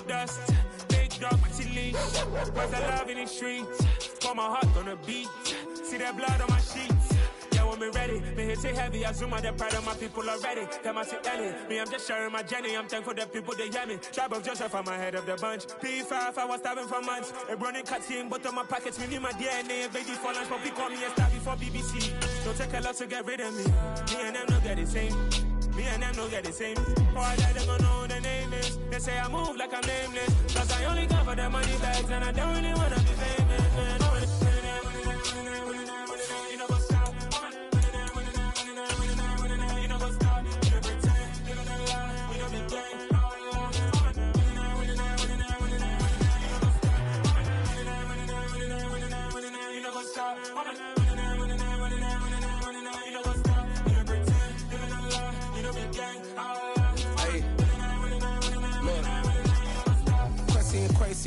dust. Big dog, pretty leash. Where's the love in the streets? Pour my heart on the beat. See that blood on my sheets. Yeah, when me ready, me hit it heavy. I zoom out the pride of my people already. Them I see Ellie. Me, I'm just sharing my journey. I'm thankful that people they hear me. Tribe of Joseph, I'm ahead of the bunch. P5, I was starving for months. A running cut in, but on my pockets, me need my DNA. Baby for lunch, but we call me a star before BBC. Don't take a lot to get rid of me. Me and them no get the same. Me and them no get the same. Or I die, they gon' know who the name is. They say I move like I'm nameless. Cause I only come for the money bags, and I don't really wanna be famous, man.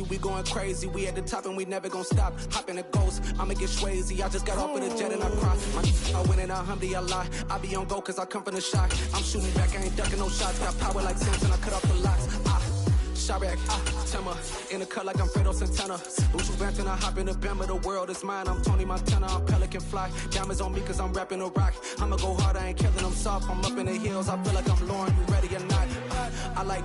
We going crazy, we at the top and we never gonna stop. Hop in a ghost, I'ma get swayzy. I just got off with a jet and I cry. I win in a Humvee, I lie. I be on go cause I come from the shot. I'm shooting back, I ain't ducking no shots. Got power like Samson, I cut off the locks. Chirac, Timmer, in the cut like I'm Fredo Santana. Buju Banton, I hop in the Bama, the world is mine. I'm Tony Montana, I'm Pelican Fly. Diamonds on me cause I'm rapping a rock. I'ma go hard, I ain't killing them soft. I'm up in the hills, I feel like I'm Lauren, you ready or not? I like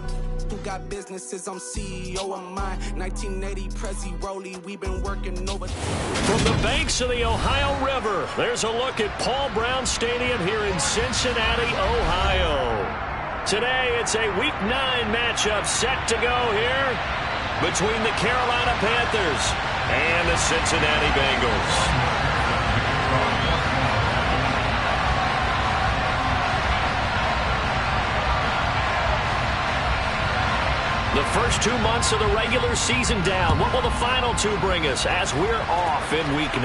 who got businesses, I'm CEO of mine. 1980 Prezi Rolly, we been working over. From the banks of the Ohio River, there's a look at Paul Brown Stadium here in Cincinnati, Ohio. Today, it's a Week 9 matchup set to go here between the Carolina Panthers and the Cincinnati Bengals. The first 2 months of the regular season down. What will the final two bring us as we're off in Week 9?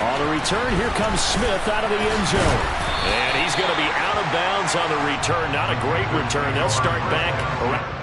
On the return, here comes Smith out of the end zone. And he's going to be out of bounds on the return. Not a great return. They'll start back around.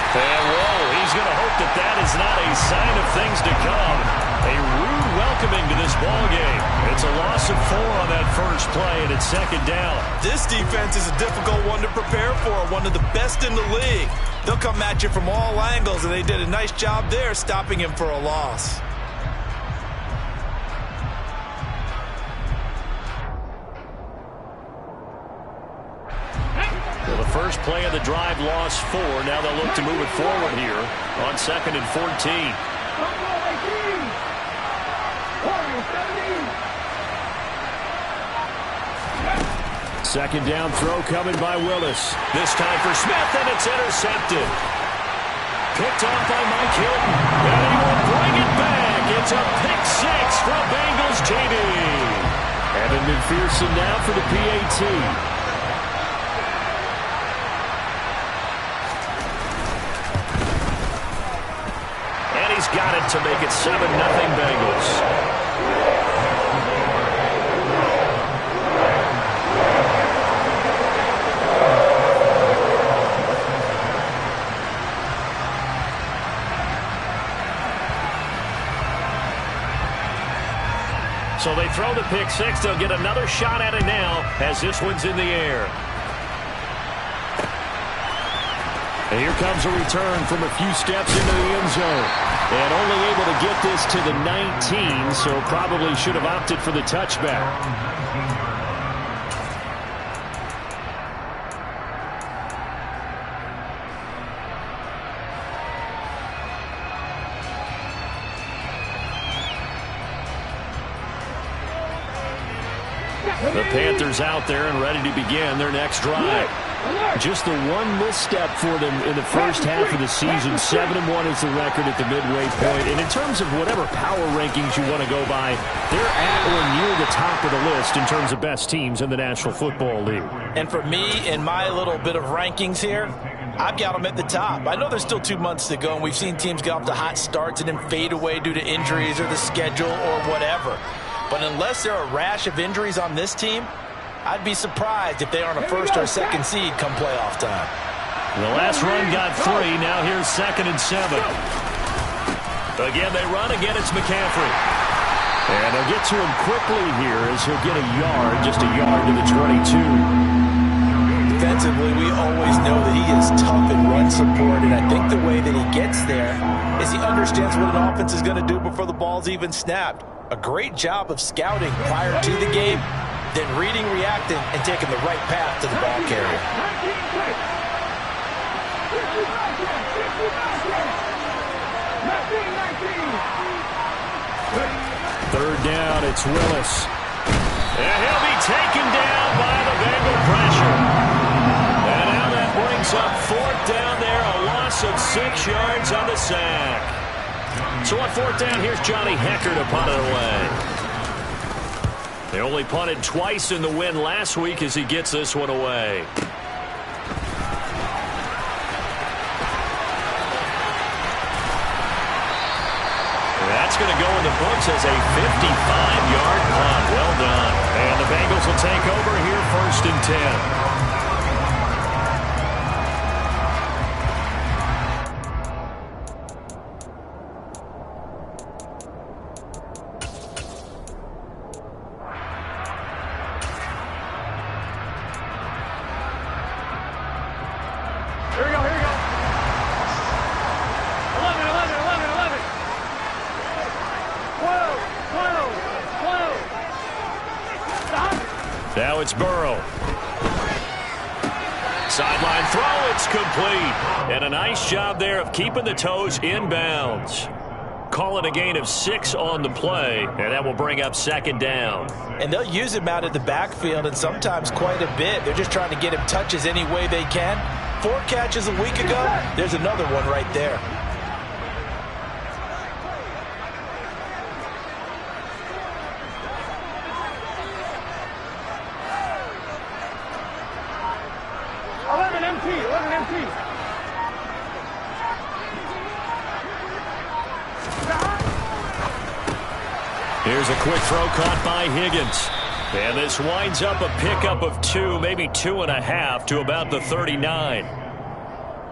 And whoa, he's going to hope that that is not a sign of things to come. A this ballgame. It's a loss of 4 on that first play, and it's second down. This defense is a difficult one to prepare for, one of the best in the league. They'll come at you from all angles, and they did a nice job there stopping him for a loss. Well, the first play of the drive lost 4. Now they'll look to move it forward here on 2nd and 14. Second down throw coming by Willis. This time for Smith, and it's intercepted. Picked off by Mike Hilton. And he will bring it back. It's a pick 6 for Bengals TD. Evan McPherson now for the PAT. And he's got it to make it 7-0 Bengals. So they throw the pick 6. They'll get another shot at it now as this one's in the air. And here comes a return from a few steps into the end zone. And only able to get this to the 19, so probably should have opted for the touchback. The Panthers out there and ready to begin their next drive. Just the one misstep for them in the first half of the season. 7-1 is the record at the midway point. And in terms of whatever power rankings you want to go by, they're at or near the top of the list in terms of best teams in the National Football League. And for me, in my little bit of rankings here, I've got them at the top. I know there's still 2 months to go, and we've seen teams get off to hot starts and then fade away due to injuries or the schedule or whatever. But unless there are a rash of injuries on this team, I'd be surprised if they aren't a first or second seed come playoff time. The last run got 3. Now here's 2nd and 7. Again, they run. Again, it's McCaffrey. And they'll get to him quickly here as he'll get a yard, just a yard to the 22. Defensively, we always know that he is tough in run support, and I think the way that he gets there is he understands what an offense is going to do before the ball's even snapped. A great job of scouting prior to the game, then reading, reacting, and taking the right path to the ball carrier. Third down, it's Willis. And he'll be taken down by the Bengal pressure. And now that brings up 4th down there, a loss of 6 yards on the sack. So on 4th down, here's Johnny Hecker to punt it away. They only punted twice in the win last week as he gets this one away. That's going to go in the books as a 55-yard punt. Well done. And the Bengals will take over here 1st and 10. Now it's Burrow. Sideline throw, it's complete. And a nice job there of keeping the toes inbounds. Call it a gain of 6 on the play, and that will bring up 2nd down. And they'll use him out of the backfield, and sometimes quite a bit. They're just trying to get him touches any way they can. 4 catches a week ago, there's another one right there. Here's a quick throw caught by Higgins. And this winds up a pickup of 2, maybe 2.5 to about the 39.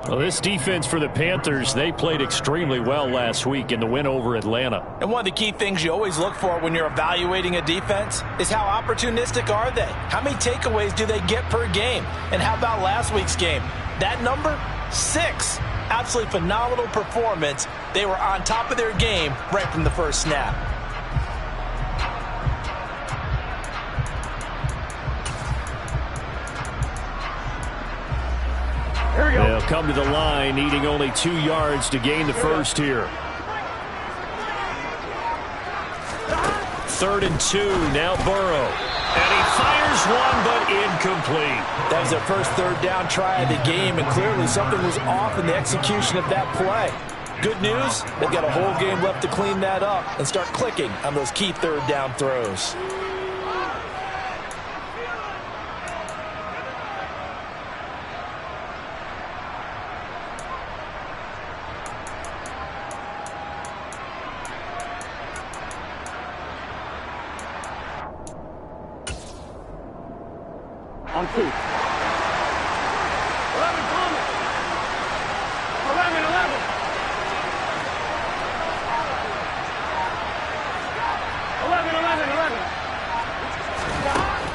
Well, this defense for the Panthers, they played extremely well last week in the win over Atlanta. And one of the key things you always look for when you're evaluating a defense is how opportunistic are they? How many takeaways do they get per game? And how about last week's game? That number, 6. Absolutely phenomenal performance. They were on top of their game right from the first snap. They'll come to the line, needing only 2 yards to gain the first here. 3rd and 2, now Burrow. And he fires one, but incomplete. That was their first 3rd down try of the game, and clearly something was off in the execution of that play. Good news, they've got a whole game left to clean that up and start clicking on those key 3rd down throws. On 2. 11 coming. 11. 11.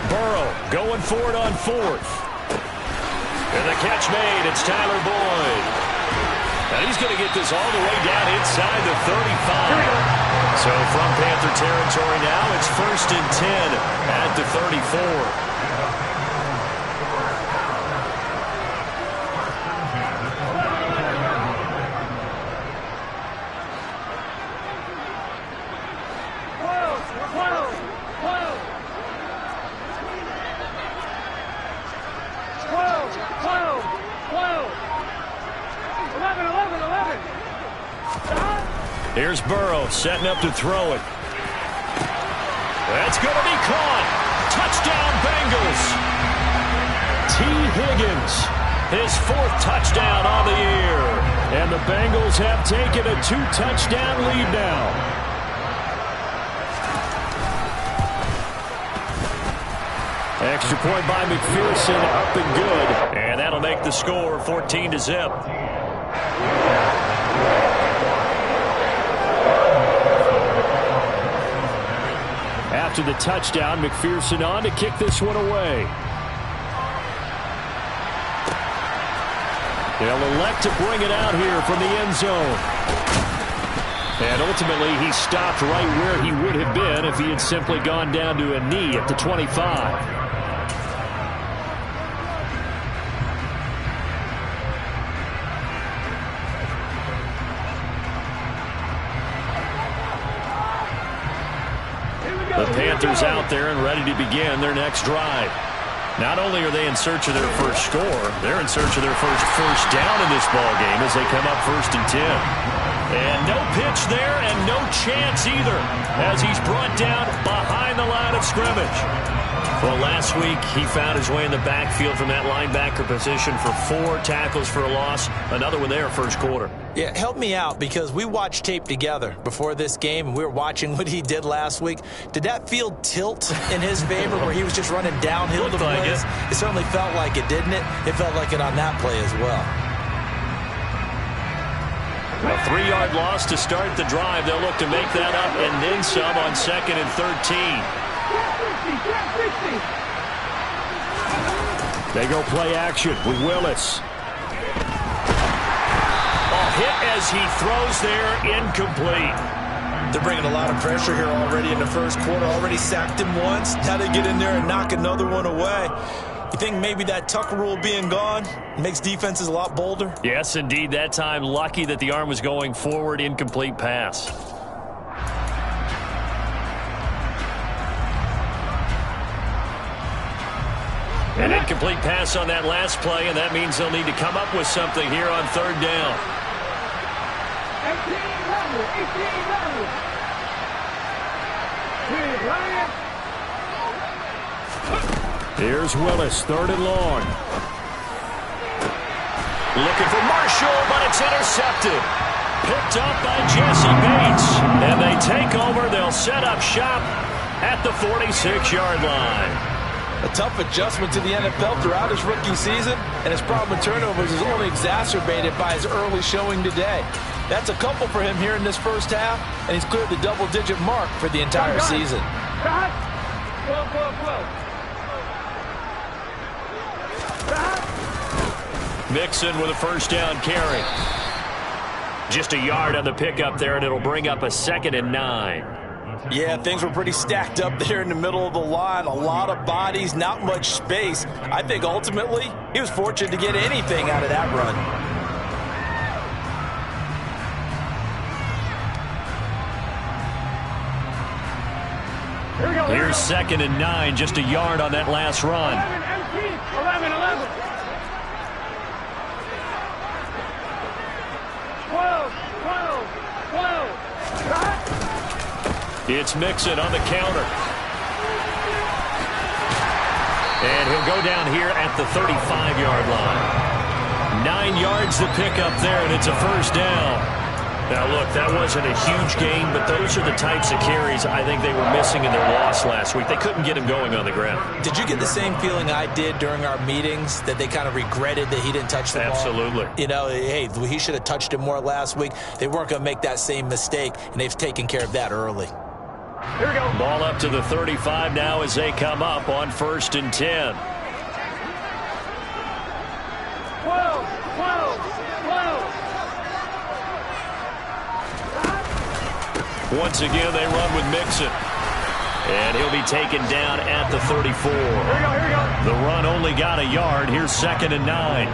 Burrow going for it on 4th. And the catch made. It's Tyler Boyd. And he's going to get this all the way down inside the 35. So from Panther territory now, it's 1st and 10 at the 34. Here's Burrow setting up to throw it. That's going to be caught. Touchdown, Bengals. T. Higgins, his 4th touchdown on the year. And the Bengals have taken a 2-touchdown lead now. Extra point by McPherson, up and good. And that'll make the score 14-0. After the touchdown, McPherson on to kick this one away. They'll elect to bring it out here from the end zone. And ultimately, he stopped right where he would have been if he had simply gone down to a knee at the 25. The Panthers out there and ready to begin their next drive. Not only are they in search of their first score, they're in search of their first down in this ball game as they come up 1st and 10. And no pitch there and no chance either as he's brought down behind the line of scrimmage. Well, last week he found his way in the backfield from that linebacker position for 4 tackles for a loss. Another one there first quarter. Yeah, help me out because we watched tape together before this game and we were watching what he did last week. Did that field tilt in his favor where he was just running downhill to plays? It certainly felt like it, didn't it? It felt like it on that play as well. A 3-yard loss to start the drive. They'll look to make that up and then some on 2nd and 13. They go play action with Willis. Hit as he throws there, incomplete. They're bringing a lot of pressure here already in the first quarter. Already sacked him once. Now they get in there and knock another one away. You think maybe that Tucker rule being gone makes defenses a lot bolder? Yes, indeed. That time, lucky that the arm was going forward, incomplete pass. An incomplete pass on that last play, and that means they'll need to come up with something here on 3rd down. 18. Here's Willis, 3rd and long. Looking for Marshall, but it's intercepted. Picked up by Jesse Bates. And they take over. They'll set up shop at the 46-yard line. A tough adjustment to the NFL throughout his rookie season, and his problem with turnovers is only exacerbated by his early showing today. That's a couple for him here in this first half, and he's cleared the double-digit mark for the entire season. Mixon with a first down carry. Just a yard on the pickup there, and it'll bring up a 2nd and 9. Yeah, things were pretty stacked up there in the middle of the line. A lot of bodies, not much space. I think ultimately he was fortunate to get anything out of that run. Here's 2nd and 9, just a yard on that last run. 11. 12. It's Mixon on the counter. And he'll go down here at the 35-yard line. 9 yards to pick up there, and it's a first down. Now, look, that wasn't a huge gain, but those are the types of carries I think they were missing in their loss last week. They couldn't get him going on the ground. Did you get the same feeling I did during our meetings, that they kind of regretted that he didn't touch the ball? Absolutely. You know, hey, he should have touched it more last week. They weren't going to make that same mistake, and they've taken care of that early. Here we go. Ball up to the 35 now as they come up on 1st and 10. 12. Once again, they run with Mixon. And he'll be taken down at the 34. Here we go. The run only got a yard. Here's 2nd and 9.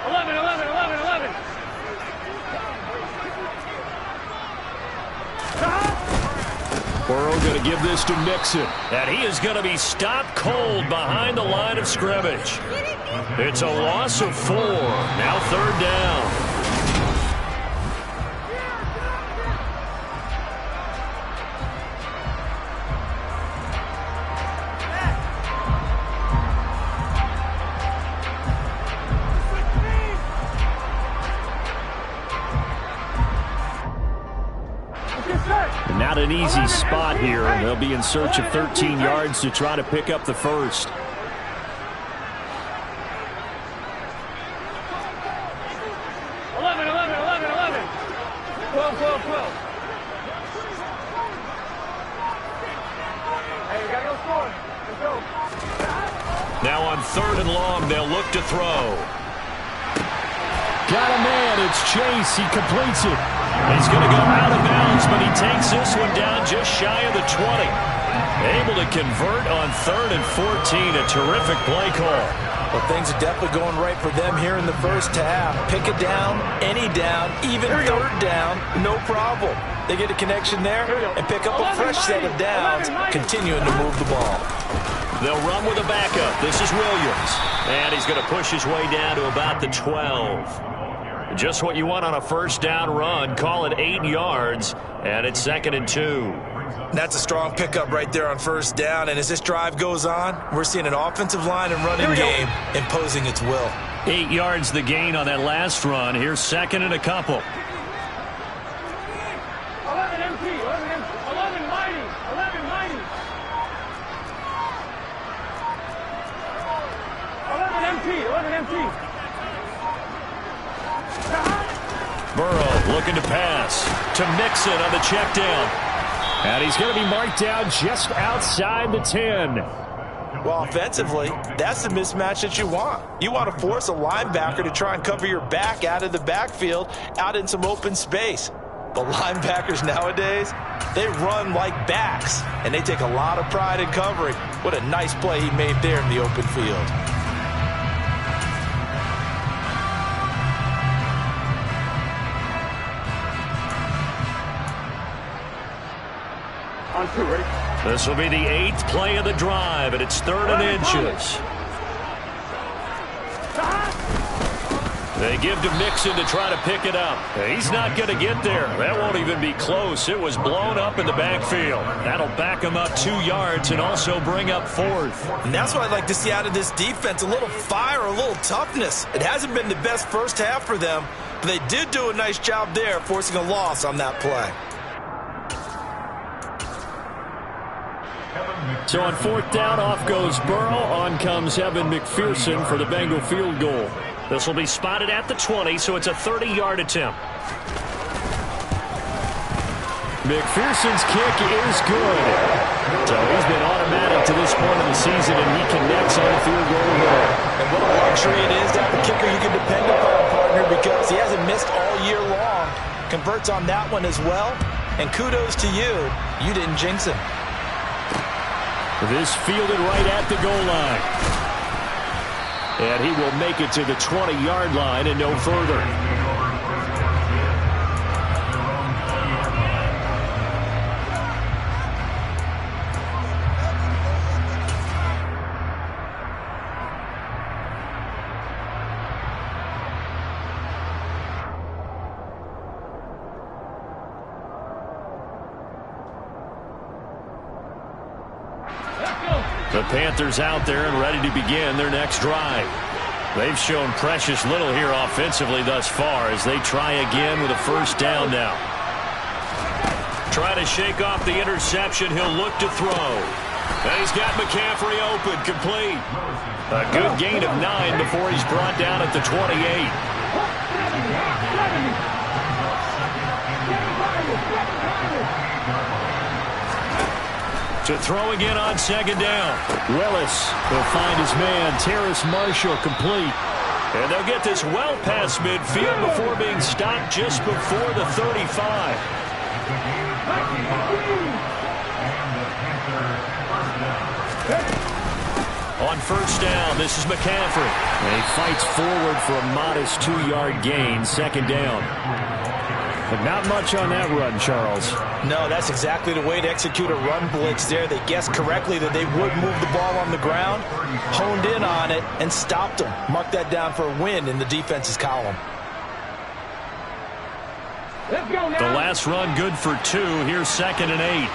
11. Burrow going to give this to Mixon. And he is going to be stopped cold behind the line of scrimmage. It's a loss of 4. Now 3rd down. Not an easy spot here. They'll be in search of 13 yards to try to pick up the first. Now on 3rd and long, they'll look to throw. Got a man. It's Chase. He completes it. He's going to go out of bounds, but he takes this one down just shy of the 20. Able to convert on 3rd and 14. A terrific play call. Well, things are definitely going right for them here in the first half. Pick a down, any down, even 3rd down, no problem. They get a connection there and pick up a fresh set of downs, continuing to move the ball. They'll run with a backup. This is Williams. And he's going to push his way down to about the 12. Just what you want on a first down run. Call it 8 yards, and it's 2nd and 2. That's a strong pickup right there on first down, and as this drive goes on, we're seeing an offensive line and running game imposing its will. 8 yards the gain on that last run. Here's 2nd and a couple. 11 empty. 11 mighty. 11 empty. Burrow looking to pass to Mixon on the check down. And he's going to be marked down just outside the 10. Well, offensively, that's the mismatch that you want. You want to force a linebacker to try and cover your back out of the backfield, out in some open space. The linebackers nowadays, they run like backs, and they take a lot of pride in covering. What a nice play he made there in the open field. On 2, ready? This will be the 8th play of the drive, and it's 3rd and inches. They give to Mixon to try to pick it up. He's not going to get there. That won't even be close. It was blown up in the backfield. That'll back him up 2 yards and also bring up 4th. And that's what I'd like to see out of this defense, a little fire, a little toughness. It hasn't been the best first half for them, but they did do a nice job there forcing a loss on that play. So on 4th down, off goes Burrow. On comes Evan McPherson for the Bengal field goal. This will be spotted at the 20, so it's a 30-yard attempt. McPherson's kick is good. So he's been automatic to this point of the season, and he connects on a field goal there. And what a luxury it is to have a kicker you can depend upon, partner, because he hasn't missed all year long. Converts on that one as well. And kudos to you. You didn't jinx him. This fielded right at the goal line. And he will make it to the 20-yard line and no further. The Panthers out there and ready to begin their next drive. They've shown precious little here offensively thus far as they try again with a first down now. Trying to shake off the interception. He'll look to throw. And he's got McCaffrey open, complete. A good gain of 9 before he's brought down at the 28. To throw again on second down. Willis will find his man, Terrace Marshall, complete. And they'll get this well past midfield before being stopped just before the 35. On first down, this is McCaffrey. And he fights forward for a modest 2-yard gain, second down. But not much on that run, Charles. No, that's exactly the way to execute a run blitz there. They guessed correctly that they would move the ball on the ground, honed in on it, and stopped them. Mark that down for a win in the defense's column. Let's go now. The last run good for 2. Here's 2nd and 8.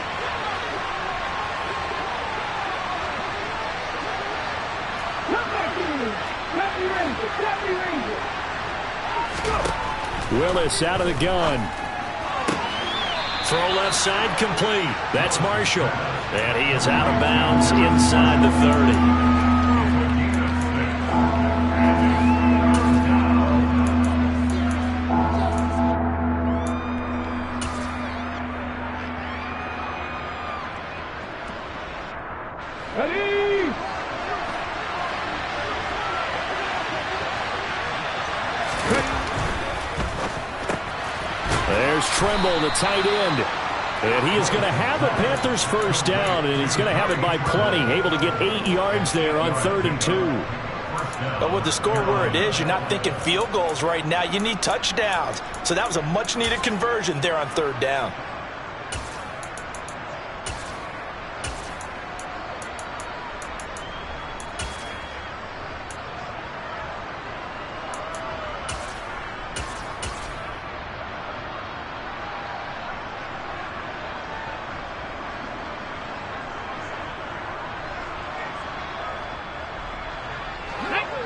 Willis out of the gun. Throw left side complete. That's Marshall. And he is out of bounds inside the 30. Trimble, the tight end. And he is going to have the Panthers first down, and he's going to have it by plenty. Able to get 8 yards there on 3rd and 2. But with the score where it is, you're not thinking field goals right now. You need touchdowns. So that was a much-needed conversion there on 3rd down.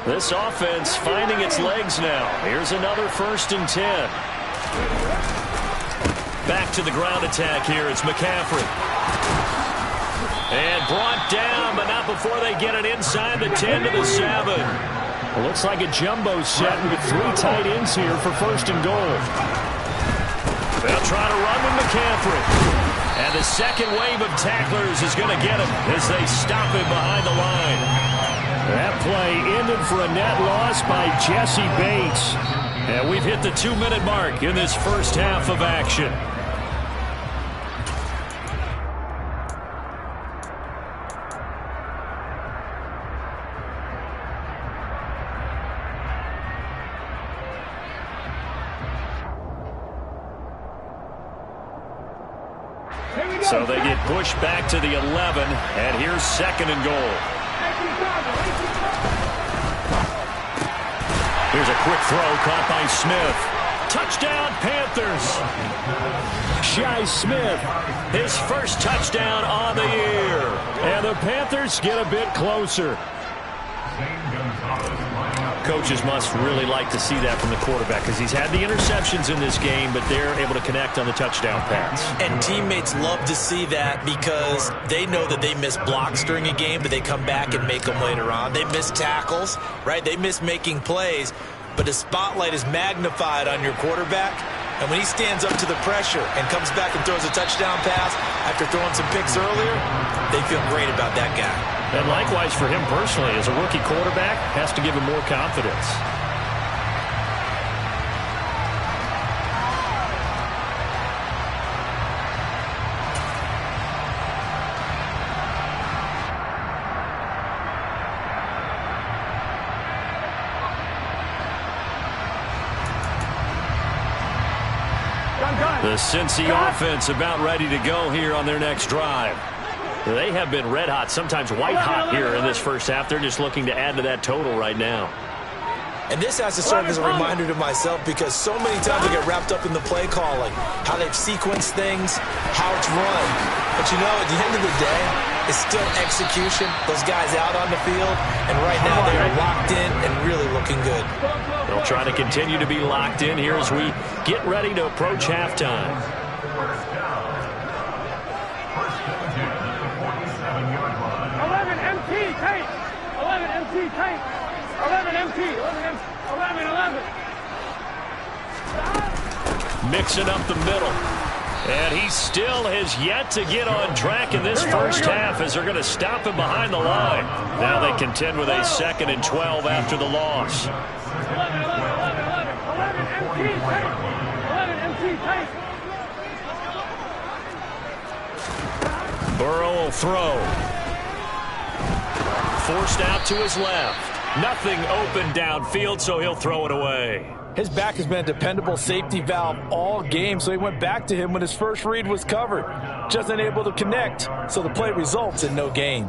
This offense finding its legs now. Here's another 1st and 10. Back to the ground attack here. It's McCaffrey. And brought down, but not before they get it inside the 10 to the 7. It looks like a jumbo set with 3 tight ends here for 1st and goal. They'll try to run with McCaffrey. And the second wave of tacklers is going to get him as they stop him behind the line. That play ended for a net loss by Jesse Bates. And we've hit the 2-minute mark in this first half of action. So they get pushed back to the 11, and here's 2nd and goal. Here's a quick throw caught by Smith. Touchdown, Panthers. Shi Smith, his first touchdown on the year. And the Panthers get a bit closer. Coaches must really like to see that from the quarterback because he's had the interceptions in this game, but they're able to connect on the touchdown pass. And teammates love to see that because they know that they miss blocks during a game, but they come back and make them later on. They miss tackles, right? They miss making plays, but the spotlight is magnified on your quarterback. And when he stands up to the pressure and comes back and throws a touchdown pass after throwing some picks earlier, they feel great about that guy. And likewise for him personally, as a rookie quarterback, has to give him more confidence. The Cincy offense about ready to go here on their next drive. They have been red hot, sometimes white hot here in this first half. They're just looking to add to that total right now. And this has to serve as a reminder to myself because so many times I get wrapped up in the play calling, how they've sequenced things, how it's run. But you know, at the end of the day, it's still execution. Those guys out on the field, and right now they are locked in and really looking good. They'll try to continue to be locked in here as we get ready to approach halftime. 11 MT, tape. 11 MT, tape. 11 MT, 11, 11. Mixing up the middle. And he still has yet to get on track in this first half as they're going to stop him behind the line. Now they contend with a 2nd and 12 after the loss. 11 MT, tape. 11 MT, tape. Burrow will throw. Forced out to his left. Nothing open downfield, so he'll throw it away. His back has been a dependable safety valve all game, so he went back to him when his first read was covered. Just unable to connect, so the play results in no gain.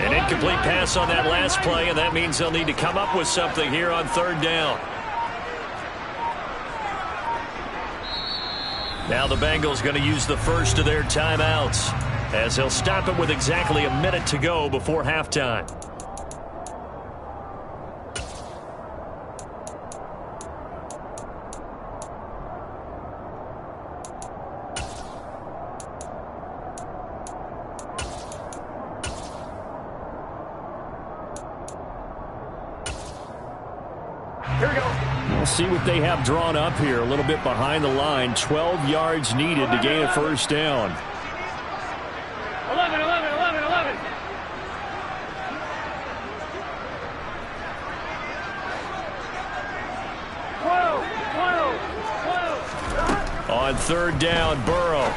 An incomplete pass on that last play, and that means they'll need to come up with something here on 3rd down. Now the Bengals going to use the first of their timeouts as they'll stop it with exactly a minute to go before halftime. We'll see what they have drawn up here. A little bit behind the line. 12 yards needed to gain a first down. 11, 11, 11, 11. 12, 12, 12. On 3rd down, Burrow.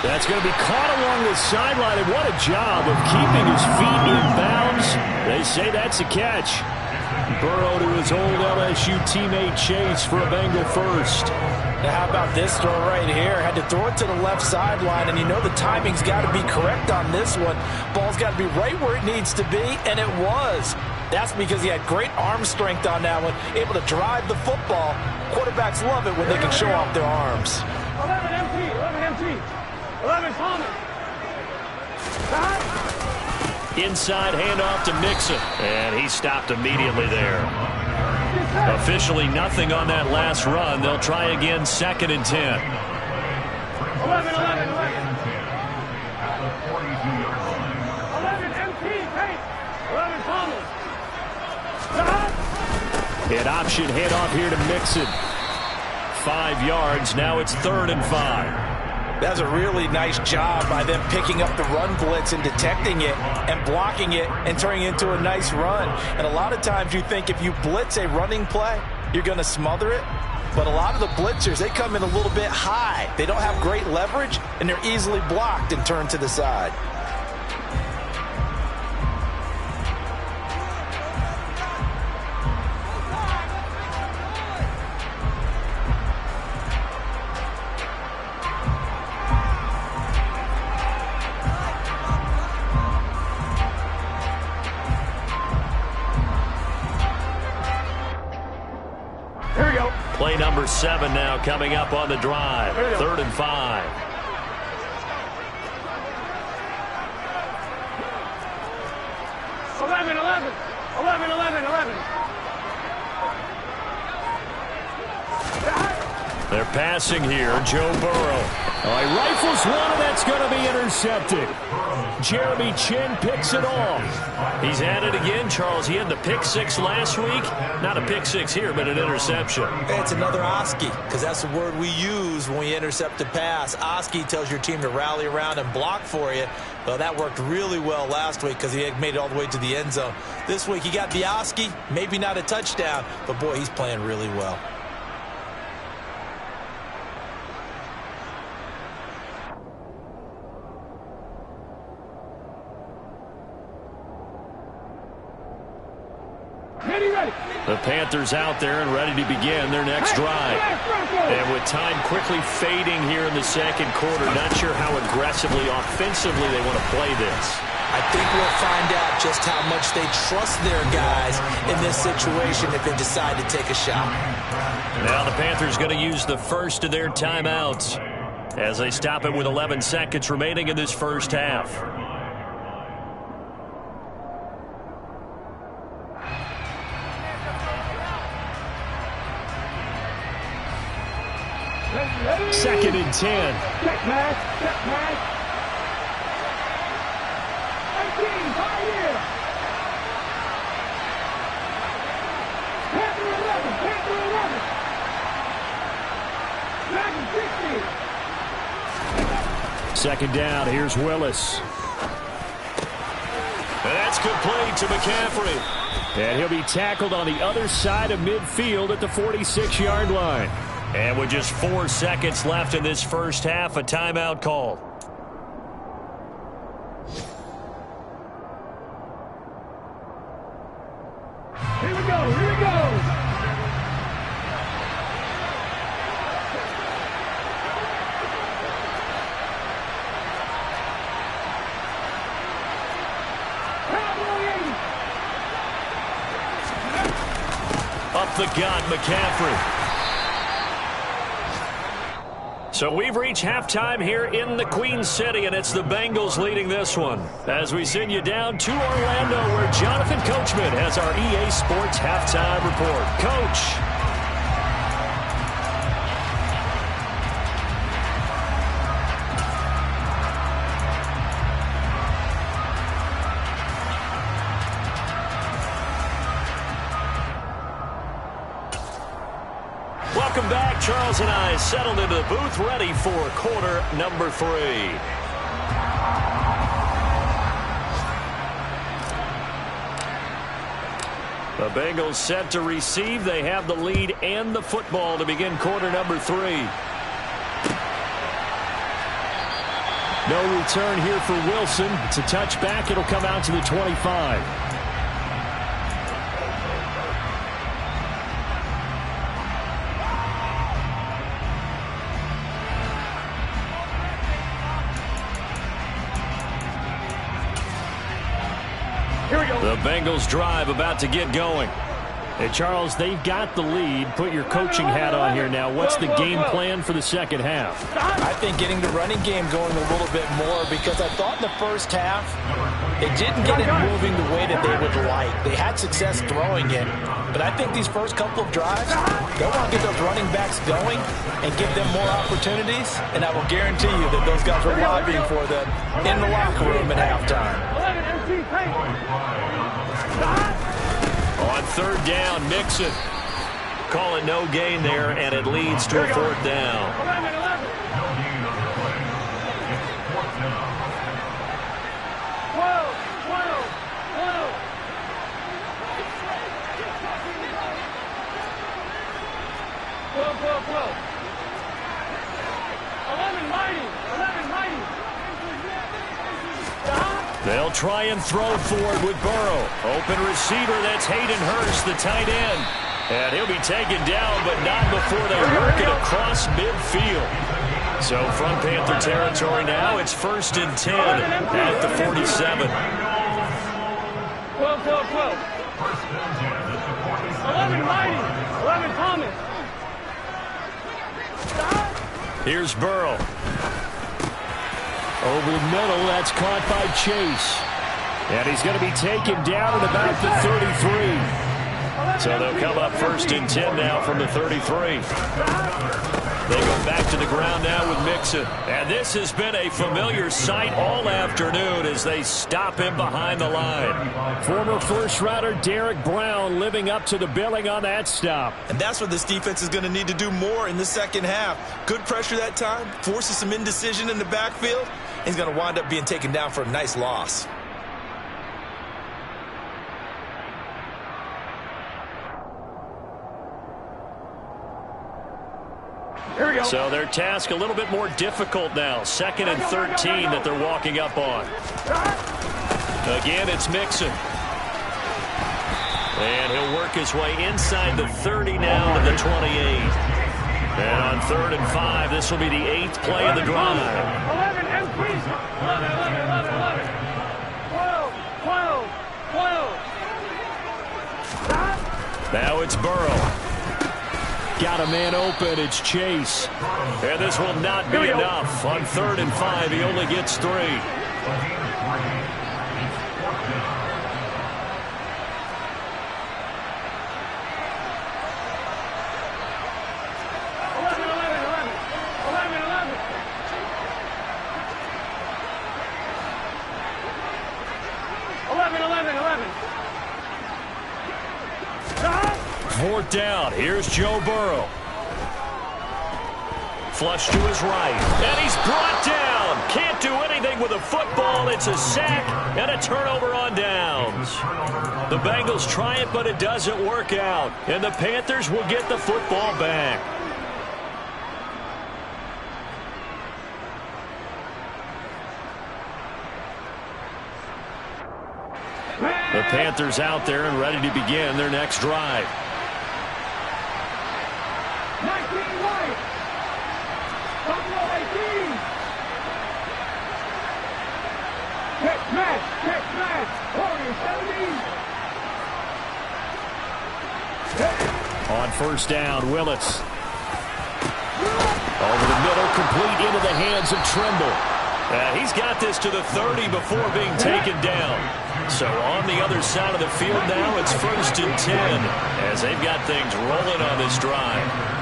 That's going to be caught along the sideline, and what a job of keeping his feet in bounds. They say that's a catch. Burrow to his old LSU teammate Chase for a Bengal first. Now how about this throw right here? Had to throw it to the left sideline, and you know the timing's got to be correct on this one. Ball's got to be right where it needs to be, and it was. That's because he had great arm strength on that one, able to drive the football. Quarterbacks love it when they can show off their arms. 11 MT, 11 MT. 11 Palmer. Inside handoff to Mixon, and he stopped immediately there. Officially nothing on that last run. They'll try again, 2nd and 10. 11, 11, 11. 11 MT, tape. 11 Palmer. An option handoff here to Mixon. 5 yards, now it's 3rd and 5. That's a really nice job by them picking up the run blitz and detecting it and blocking it and turning it into a nice run. And a lot of times you think if you blitz a running play, you're going to smother it. But a lot of the blitzers, they come in a little bit high. They don't have great leverage, and they're easily blocked and turned to the side. Play number 7 now coming up on the drive. 3rd and 5. They're passing here. Joe Burrow. Oh, he rifles one, and that's going to be intercepted. Jeremy Chin picks it off. He's at it again, Charles. He had the pick 6 last week. Not a pick 6 here, but an interception. It's another Oski, because that's the word we use when we intercept a pass. Oski tells your team to rally around and block for you. Well, that worked really well last week because he had made it all the way to the end zone. This week he got the Oski, maybe not a touchdown, but boy, he's playing really well. The Panthers out there and ready to begin their next drive. And with time quickly fading here in the second quarter, not sure how aggressively, offensively they want to play this. I think we'll find out just how much they trust their guys in this situation if they decide to take a shot. Now the Panthers going to use the first of their timeouts as they stop it with 11 seconds remaining in this first half. Second and 10. Check pass, check pass. 18, 5 here. Panther 11, Panther 11. 60. Second down, here's Willis. And that's complete to McCaffrey. And he'll be tackled on the other side of midfield at the 46-yard line. And with just 4 seconds left in this first half, a timeout called. Here we go, here we go. Up the gut, McCaffrey. So we've reached halftime here in the Queen City, and it's the Bengals leading this one. As we send you down to Orlando, where Jonathan Coachman has our EA Sports halftime report. Coach. Welcome back. Charles and I settled into the booth, ready for quarter number 3. The Bengals set to receive. They have the lead and the football to begin quarter number 3. No return here for Wilson. It's a touchback. It'll come out to the 25. The Bengals drive about to get going. Hey, Charles, they've got the lead. Put your coaching hat on here now. What's the game plan for the second half? I think getting the running game going a little bit more, because I thought in the first half they didn't get it moving the way that they would like. They had success throwing it, but I think these first couple of drives, they want to get those running backs going and give them more opportunities, and I will guarantee you that those guys are lobbying for them in the locker room at halftime. On third down, Mixon. Call it no gain there, and it leads to a fourth down. They'll try and throw forward with Burrow. Open receiver, that's Hayden Hurst, the tight end. And he'll be taken down, but not before they work it across midfield. So from Panther territory now, it's 1st and 10 at the 47. 12, 12, 12. 11 Mighty. 11 Thomas. Here's Burrow. Over the middle, that's caught by Chase. And he's going to be taken down at about the 33. So they'll come up 1st and 10 now from the 33. They go back to the ground now with Mixon. And this has been a familiar sight all afternoon as they stop him behind the line. Former first-rounder Derek Brown living up to the billing on that stop. And that's what this defense is going to need to do more in the second half. Good pressure that time, forces some indecision in the backfield. He's going to wind up being taken down for a nice loss. So their task a little bit more difficult now. 2nd and 13 that they're walking up on. Again, it's Mixon. And he'll work his way inside the 30 now to the 28. And on 3rd and 5, this will be the 8th play of the drive. 11 MPs. 11, 11, 11, 11. 12, 12, 12. Now it's Burrow. Got a man open, it's Chase. And this will not be enough. On 3rd and 5, he only gets 3. 11, 11, 11. 4th down. Here's Joe Burrow. Flush to his right. And he's brought down. Can't do anything with a football. It's a sack and a turnover on downs. The Bengals try it, but it doesn't work out. And the Panthers will get the football back. The Panthers out there and ready to begin their next drive. 19 White. Buffalo 18. Check smash. Check smash. Warriors 17. On 1st down, Willis. Over the middle, complete into the hands of Trimble. He's got this to the 30 before being taken down. So on the other side of the field now, it's 1st and 10 as they've got things rolling on this drive.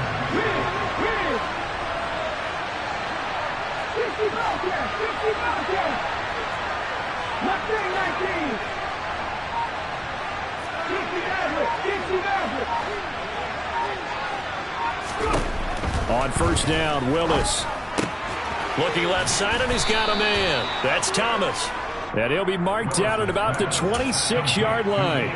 50 Bobcats. 50 Bobcats. Mustang 19. 50 Maverick. 50 Maverick. On 1st down, Willis. Looking left side, and he's got a man. That's Thomas. And he'll be marked down at about the 26-yard line.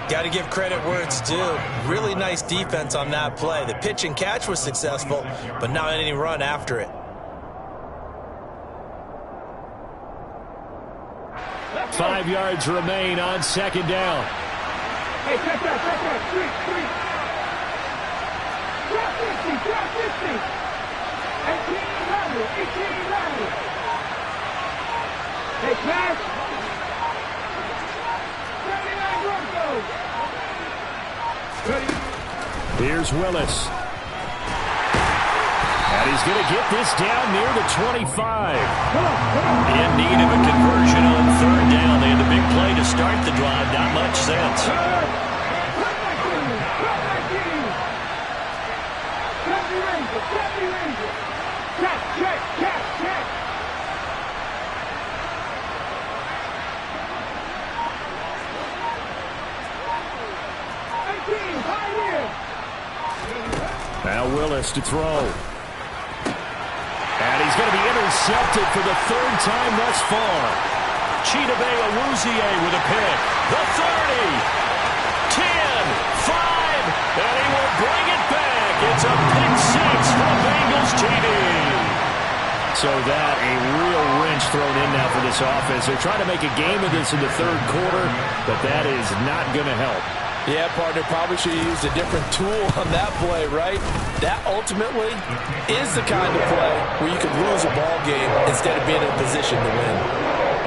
Got to give credit where it's due. Really nice defense on that play. The pitch and catch was successful, but not any run after it. Left 5 yards remain on 2nd down. Hey, check that. Street. Drop 50. 18 Riley. Hey, pass. 79 Broncos. Here's Willis. And he's going to get this down near the 25. In need of a conversion on 3rd down. They had the big play to start the drive. Not much sense. Check. Now Willis to throw. And he's going to be intercepted for the 3rd time thus far. Chidobe Awuzie with a pick. The 30. 10. 5. And he will bring it back. It's a pick 6 for Bengals TV. So that, a real wrench thrown in now for this offense. They're trying to make a game of this in the third quarter, but that is not going to help. Yeah, partner, probably should have used a different tool on that play, right? That ultimately is the kind of play where you can lose a ball game instead of being in a position to win.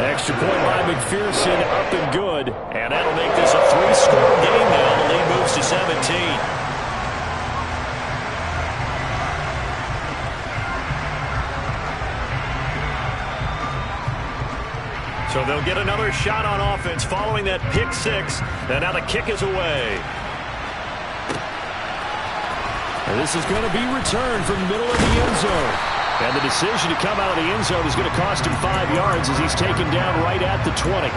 Extra point by McPherson, up and good. And that'll make this a 3-score game now. The lead moves to 17. So they'll get another shot on offense following that pick six. And now the kick is away. And this is going to be returned from the middle of the end zone. And the decision to come out of the end zone is going to cost him 5 yards as he's taken down right at the 20.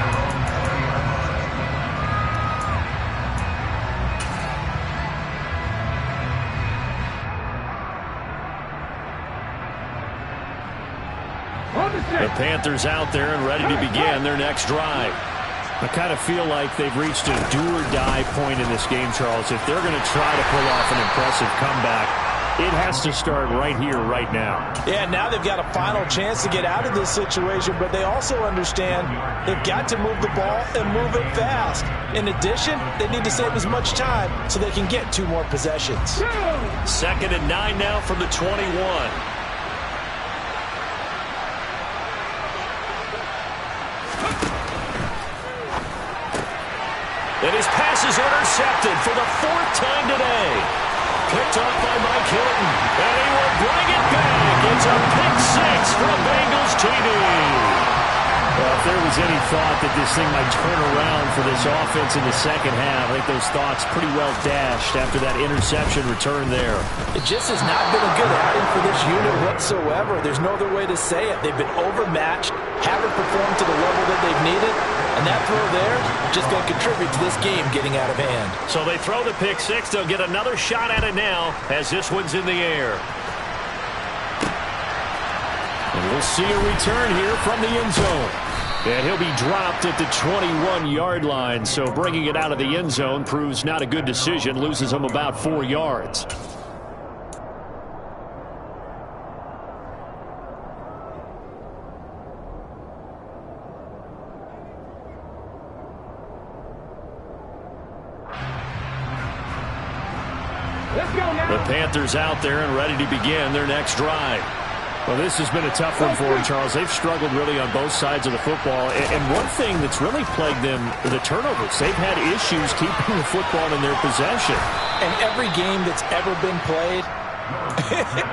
The Panthers out there and ready to begin their next drive. I kind of feel like they've reached a do-or-die point in this game, Charles. If they're going to try to pull off an impressive comeback, it has to start right here, right now. Yeah, now they've got a final chance to get out of this situation, but they also understand they've got to move the ball and move it fast. In addition, they need to save as much time so they can get 2 more possessions. 2nd and 9 now from the 21. And his pass is intercepted for the 4th time today. Picked off by Mike Hilton. And he will bring it back. It's a pick six for a Bengals TD. Well, if there was any thought that this thing might turn around for this offense in the second half, I think those thoughts pretty well dashed after that interception return there. It just has not been a good outing for this unit whatsoever. There's no other way to say it. They've been overmatched, haven't performed to the level that they've needed, and that throw there just going to contribute to this game getting out of hand. So they throw the pick six. They'll get another shot at it now as this one's in the air. And we'll see a return here from the end zone. And he'll be dropped at the 21-yard line. So bringing it out of the end zone proves not a good decision. Loses him about 4 yards. The Panthers out there and ready to begin their next drive. Well, this has been a tough one for them, Charles. They've struggled really on both sides of the football. And one thing that's really plagued them, the turnovers. They've had issues keeping the football in their possession. And every game that's ever been played,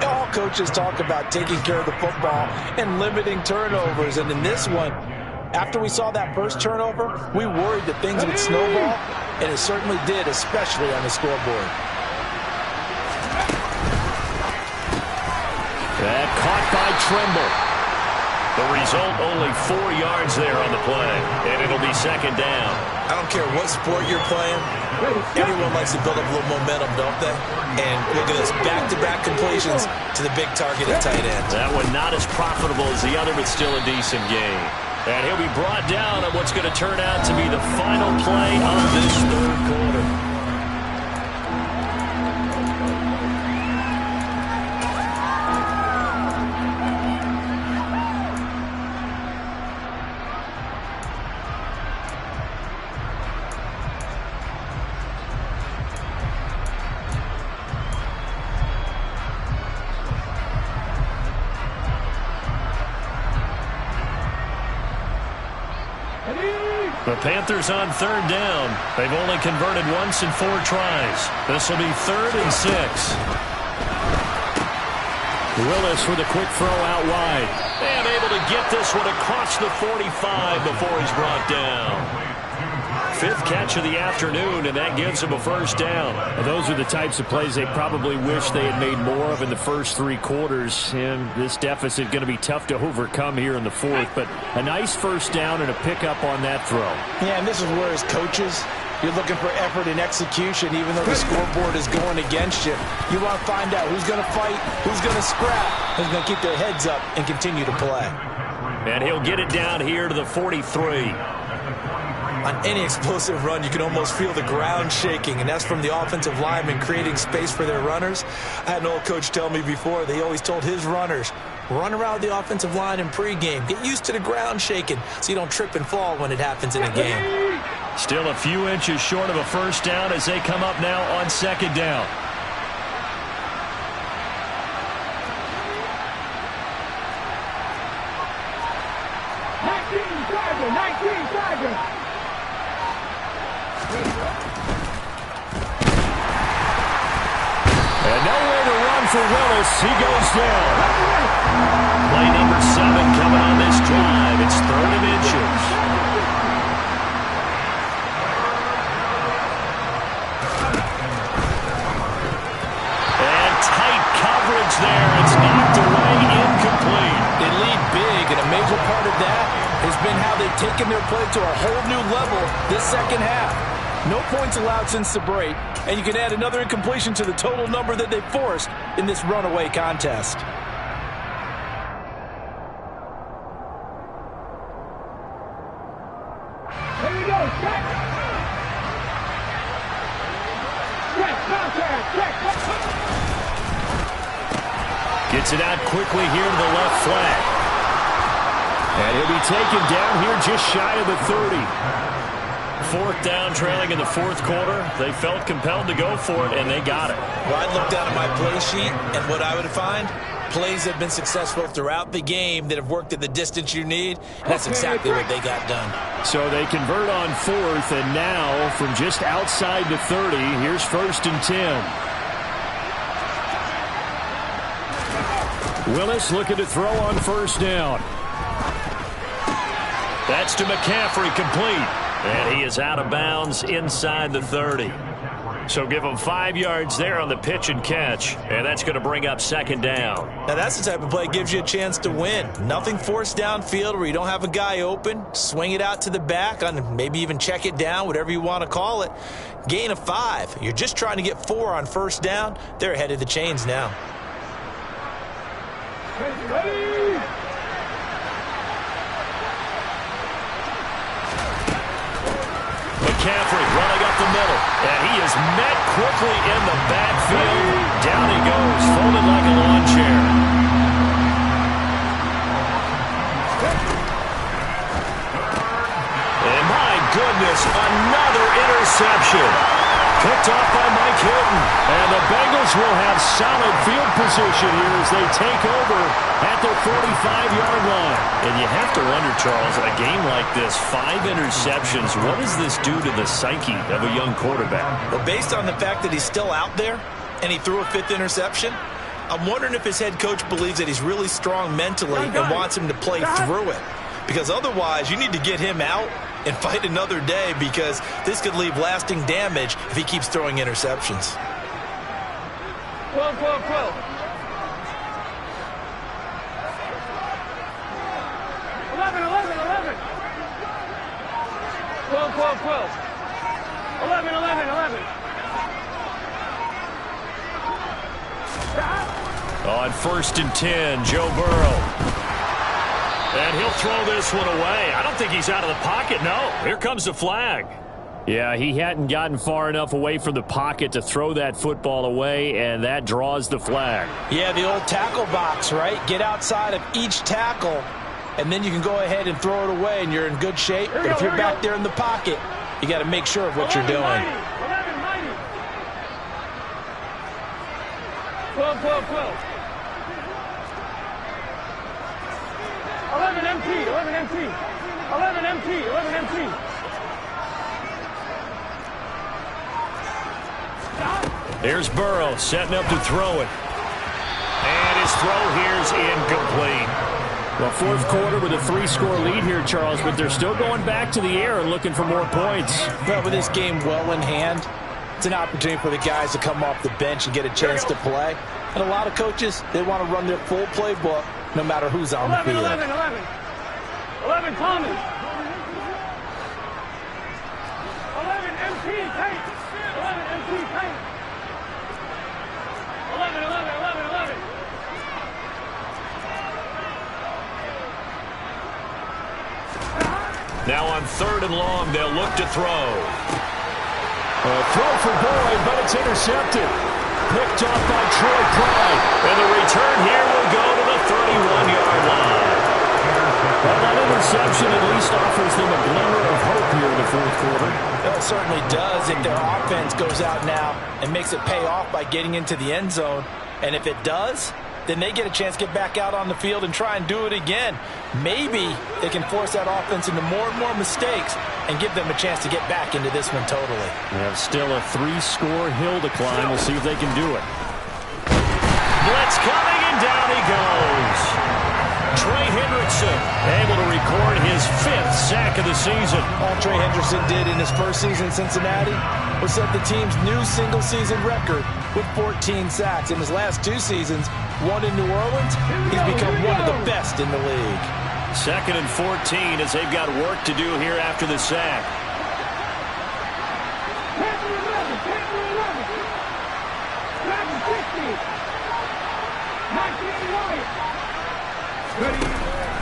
all coaches talk about taking care of the football and limiting turnovers. And in this one, after we saw that first turnover, we worried that things would snowball, and it certainly did, especially on the scoreboard. That caught by Trimble. The result, only 4 yards there on the play, and it'll be 2nd down. I don't care what sport you're playing. Everyone likes to build up a little momentum, don't they? And look at this, back-to-back completions to the big target at tight end. That one not as profitable as the other, but still a decent game. And he'll be brought down on what's going to turn out to be the final play of this third quarter. The Panthers on 3rd down. They've only converted once in 4 tries. This will be 3rd and 6. Willis with a quick throw out wide. And able to get this one across the 45 before he's brought down. 5th catch of the afternoon, and that gives him a 1st down. Well, those are the types of plays they probably wish they had made more of in the first 3 quarters. And this deficit going to be tough to overcome here in the 4th. But a nice 1st down and a pickup on that throw. Yeah, and this is where, as coaches, you're looking for effort and execution, even though the scoreboard is going against you. You want to find out who's going to fight, who's going to scrap, who's going to keep their heads up and continue to play. And he'll get it down here to the 43. On any explosive run, you can almost feel the ground shaking, and that's from the offensive linemen creating space for their runners. I had an old coach tell me before that he always told his runners, Run around the offensive line in pregame. Get used to the ground shaking so you don't trip and fall when it happens in a game. Still a few inches short of a first down as they come up now on second down. And nowhere to run for Willis. He goes down. Play number 7 coming on this drive. It's 3rd and inches. And tight coverage there. It's knocked away, incomplete. They lead big, and a major part of that has been how they've taken their play to a whole new level this second half. No points allowed since the break, and you can add another incompletion to the total number that they forced in this runaway contest. Here we go, check. Check, check. Gets it out quickly here to the left flank. And he'll be taken down here just shy of the 30. 4th down, trailing in the 4th quarter. They felt compelled to go for it, and they got it. Well, I'd look down at my play sheet, and what I would find, plays have been successful throughout the game that have worked at the distance you need. And that's exactly what they got done. So they convert on 4th, and now from just outside the 30, here's 1st and 10. Willis looking to throw on 1st down. That's to McCaffrey, complete. And he is out of bounds inside the 30. So give him 5 yards there on the pitch and catch, and that's going to bring up 2nd down. Now that's the type of play that gives you a chance to win. Nothing forced downfield where you don't have a guy open. Swing it out to the back, on maybe even check it down, whatever you want to call it. Gain of 5. You're just trying to get 4 on 1st down. They're ahead of the chains now. Ready? McCaffrey running up the middle, and he is met quickly in the backfield. Down he goes, folded like a lawn chair. And my goodness, another interception. Picked off by Mike Hilton. And the Bengals will have solid field position here as they take over at their 45-yard line. And you have to wonder, Charles, a game like this, 5 interceptions, what does this do to the psyche of a young quarterback? Well, based on the fact that he's still out there and he threw a 5th interception, I'm wondering if his head coach believes that he's really strong mentally and wants him to play through it. Because otherwise, you need to get him out and fight another day, because this could leave lasting damage if he keeps throwing interceptions. 12. 11. 12. 11. On 1st and 10, Joe Burrow. And he'll throw this one away. I don't think he's out of the pocket, no. Here comes the flag. Yeah, he hadn't gotten far enough away from the pocket to throw that football away, and that draws the flag. Yeah, the old tackle box, right? Get outside of each tackle, and then you can go ahead and throw it away, and you're in good shape. But if you're back there in the pocket, you got to make sure of what you're doing. 11. 12. 11 empty. Here's Burrow setting up to throw it. And his throw here's incomplete. Well, 4th quarter with a 3-score lead here, Charles, but they're still going back to the air and looking for more points. But with this game well in hand, it's an opportunity for the guys to come off the bench and get a chance to play. And a lot of coaches, they want to run their full playbook no matter who's on the field. 11 Thomas. 11 empty tank. 11 empty tank. 11. Now on 3rd and long, they'll look to throw. A throw for Boyd, but it's intercepted. picked off by Troy Pride. And the return here will go to the 31-yard line. Well, that interception at least offers them a glimmer of hope here in the fourth quarter. Well, it certainly does if their offense goes out now and makes it pay off by getting into the end zone. And if it does, then they get a chance to get back out on the field and try and do it again. Maybe they can force that offense into more and more mistakes and give them a chance to get back into this one totally. They have still a 3-score hill to climb. We'll see if they can do it. Blitz coming, and down he goes. Trey Hendrickson able to record his 5th sack of the season. All Trey Hendrickson did in his first season in Cincinnati was set the team's new single-season record with 14 sacks. In his last 2 seasons, one in New Orleans, he's become one of the best in the league. 2nd and 14 as they've got work to do here after the sack.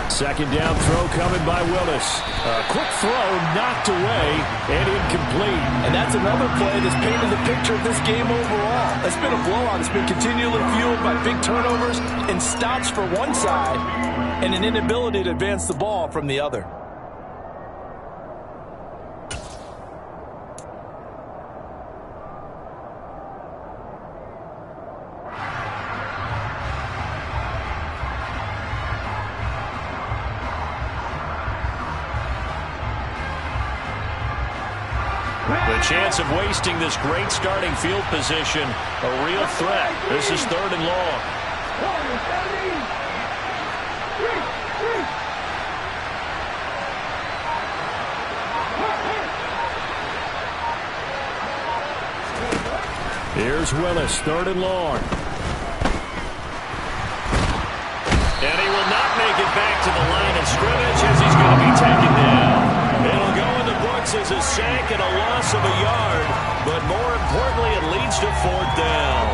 Second down throw coming by Willis. A quick throw knocked away and incomplete. And that's another play that's painted the picture of this game overall. It's been a blowout. It's been continually fueled by big turnovers and stops for one side and an inability to advance the ball from the other. The chance of wasting this great starting field position, a real threat. This is 3rd and long. Here's Willis, 3rd and long. And he will not make it back to the line of scrimmage as he's going to be taken down. It'll go in the books as a sack and a loss of a yard, but more importantly, it leads to 4th down.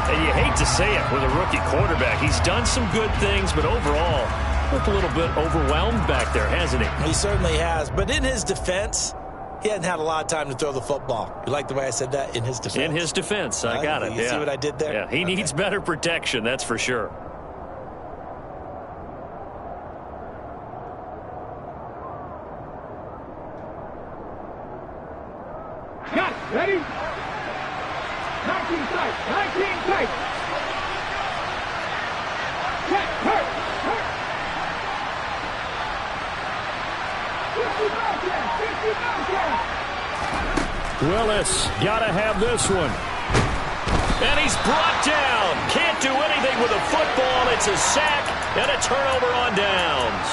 And you hate to say it with a rookie quarterback. He's done some good things, but overall, looked a little bit overwhelmed back there, hasn't he? He certainly has, but in his defense, he hasn't had a lot of time to throw the football. You like the way I said that? In his defense. In his defense, I got it. You see what I did there? Yeah, he needs better protection, that's for sure. Got it. Ready? 19 tight. 19 tight. Check. Hurt. 50 back. Willis, gotta have this one. And he's brought down. Can't do anything with a football. It's a sack and a turnover on downs.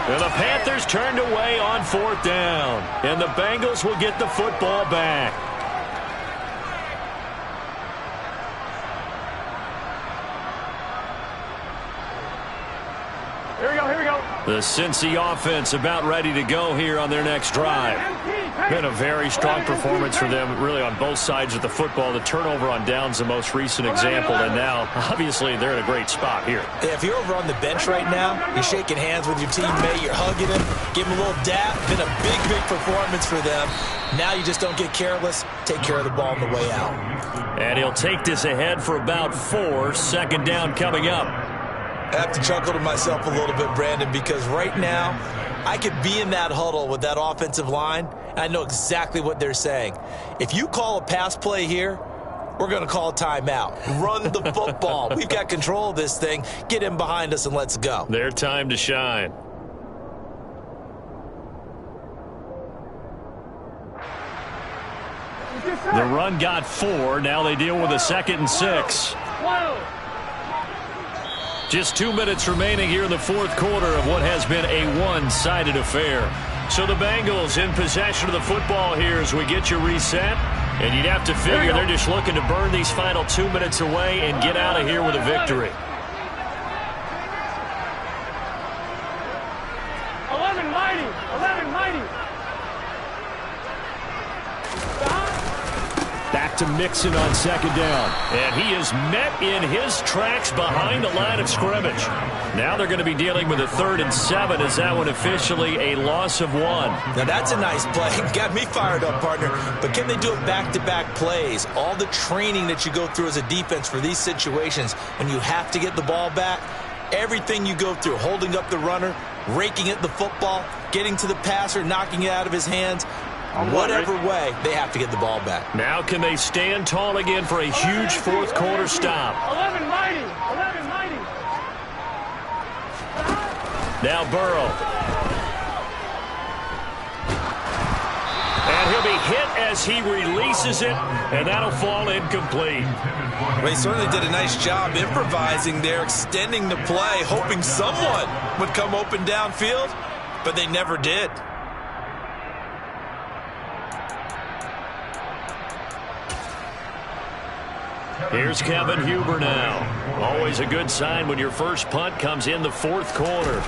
And the Panthers turned away on 4th down. And the Bengals will get the football back. Here we go. The Cincy offense about ready to go here on their next drive. Been a very strong performance for them, really, on both sides of the football. The turnover on downs, the most recent example, and now, obviously, they're in a great spot here. If you're over on the bench right now, you're shaking hands with your teammate, you're hugging him, give him a little dap. Been a big performance for them. Now you just don't get careless. Take care of the ball on the way out. And he'll take this ahead for about 4. 2nd down coming up. I have to chuckle to myself a little bit, Brandon, because right now I could be in that huddle with that offensive line, and I know exactly what they're saying. If you call a pass play here, we're going to call a timeout. Run the football. We've got control of this thing. Get in behind us and let's go. Their time to shine. The run got 4. Now they deal with a 2nd and 6. Just 2 minutes remaining here in the 4th quarter of what has been a one-sided affair. So the Bengals in possession of the football here as we get you reset. And you'd have to figure they're just looking to burn these final 2 minutes away and get out of here with a victory. 11 mighty. Back back to Mixon on second down. And he is met in his tracks behind the line of scrimmage. Now they're going to be dealing with a 3rd and 7. Is that one officially a loss of 1? Now that's a nice play. Got me fired up, partner. But can they do it back-to-back plays? All the training that you go through as a defense for these situations when you have to get the ball back, everything you go through, holding up the runner, raking at the football, getting to the passer, knocking it out of his hands, whatever way, they have to get the ball back. Now can they stand tall again for a huge fourth-quarter stop? 11 mighty. 11 mighty. Now Burrow. And he'll be hit as he releases it, and that'll fall incomplete. Well, he certainly did a nice job improvising there, extending the play, hoping someone would come open downfield, but they never did. Here's Kevin Huber now. Always a good sign when your first punt comes in the fourth quarter.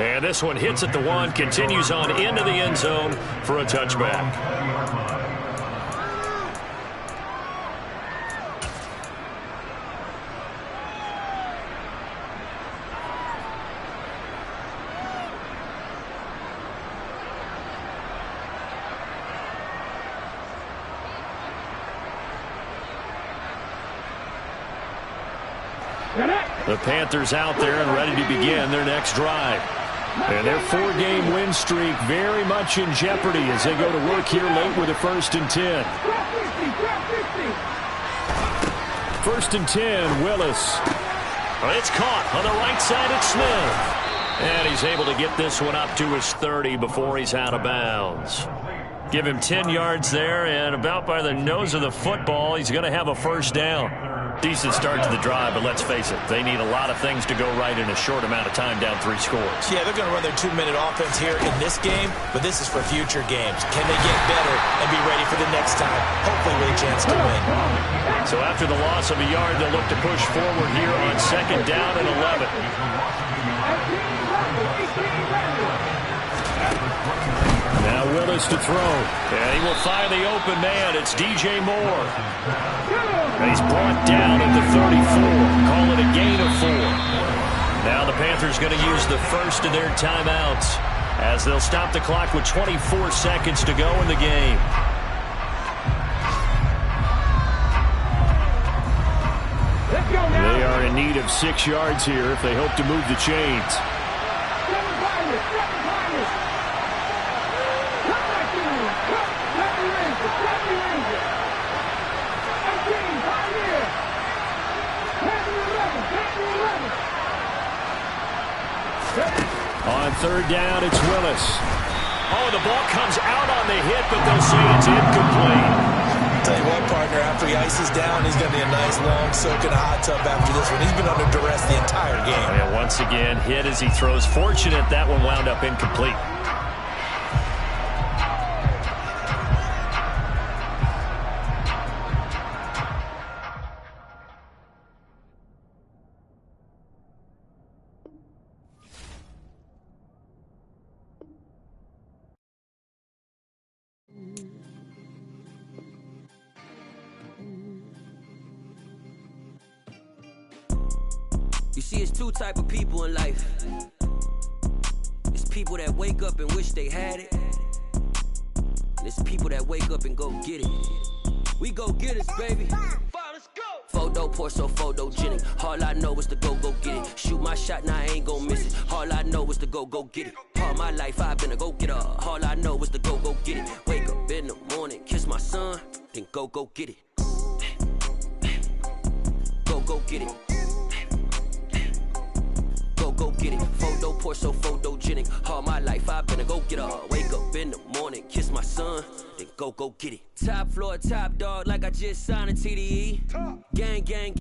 And this one hits at the 1, continues on into the end zone for a touchback. The Panthers out there and ready to begin their next drive. And their 4-game win streak very much in jeopardy as they go to work here late with a 1st and 10. 1st and 10, Willis. It's caught on the right side at Smith. And he's able to get this one up to his 30 before he's out of bounds. Give him 10 yards there, and about by the nose of the football, he's going to have a first down. Decent start to the drive, but let's face it, they need a lot of things to go right in a short amount of time, down 3 scores. Yeah, they're going to run their 2-minute offense here in this game, but this is for future games. Can they get better and be ready for the next time, hopefully with a chance to win? So after the loss of a yard, they'll look to push forward here on 2nd down and 11. Now Willis to throw, and he will find the open man. It's DJ Moore. And he's brought down at the 34. Call it a gain of 4. Now the Panthers going to use the first of their timeouts as they'll stop the clock with 24 seconds to go in the game. They are in need of 6 yards here if they hope to move the chains. On 3rd down, it's Willis. Oh, the ball comes out on the hit, but they'll say it's incomplete. Tell you what, partner, after he ices down, he's going to be a nice long soak in a hot tub after this one. He's been under duress the entire game. And once again, hit as he throws. Fortunate that one wound up incomplete. You see, it's 2 type of people in life. It's people that wake up and wish they had it. And it's people that wake up and go get it. We go get it, baby. Let's go. Photo pour so photogenic. All I know is to go get it. Shoot my shot, now I ain't gon' miss it. All I know is to go get it. All my life I've been a go-getter. All I know is to go get it. Wake up in the morning, kiss my son, then go get it. Go get it. Go get it. Photo pour so photogenic. All my life I've been a go-getter. Wake up in the morning, kiss my son, then go get it. Top floor, top dog, like I just signed a TDE. Gang, gang.